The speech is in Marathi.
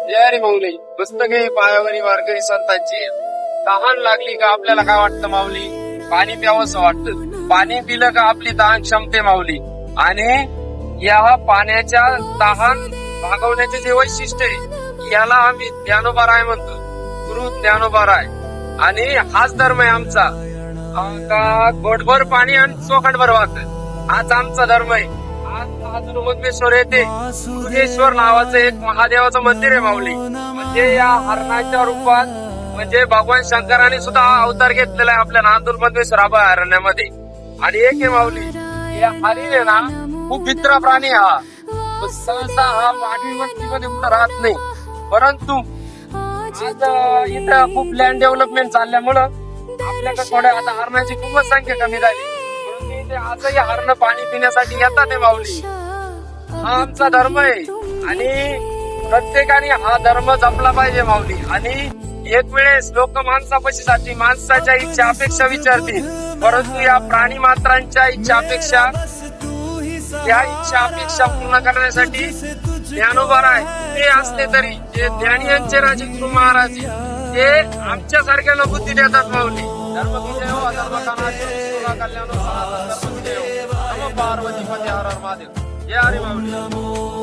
जय माऊली. पुस्तके पायावरी वारकरी संतांची. तहान लागली का आपल्याला काय वाटतं माऊली? पाणी प्यावंसं वाटतं. पाणी पिलं का आपली तहान क्षमते माऊली. आणि या पाण्याच्या तहान भागवण्याचे जे वैशिष्ट्य आहे याला आम्ही ज्ञानोबाराय म्हणतो. गुरु ज्ञानोबाराय. आणि हाच धर्म आहे आमचा का गोटभर पाणी आणि चोखंडभर वाहत. हाच आमचा धर्म आहे. आज मधमेश्वर येथे दुर्गेश्वर नावाचं एक महादेवाचं मंदिर आहे माऊली. म्हणजे या हरणाच्या रूपात म्हणजे भगवान शंकराने सुद्धा हा अवतार घेतलेला आहे आपल्या नांदूर मधमेश्वर अभयारण्यामध्ये. आणि एक आहे माऊली, या हरिण आहे ना खूप भित्रा प्राणी हा. सहसा हा मानवी वस्तीमध्ये कुठं राहत नाही. परंतु आज इथं खूप लँड डेव्हलपमेंट चालल्यामुळं आपल्याकडे थोड्या आता हरणाची खूपच संख्या कमी झाली. परंतु इथे आजही हरण पाणी पिण्यासाठी येतात ते माऊली. हा आमचा धर्म आहे आणि प्रत्येकाने हा धर्म जपला पाहिजे माऊली. आणि एक वेळेस लोक माणसापाशीसाठी माणसाच्या इच्छा अपेक्षा विचारतील, परंतु या प्राणी मात्रांच्या इच्छा अपेक्षा या इच्छा अपेक्षा पूर्ण करण्यासाठी ज्ञानोबाराय ते असले तरी जे ज्ञानियांचे राजे गुरु महाराज ते आमच्या सारख्याला बुद्धी देतात माऊली. धर्म विजय हो, धर्म कल्याण हो, धर्म विजय हो. नमो पार्वती पती हर हर महादेव. जय हरी माऊली.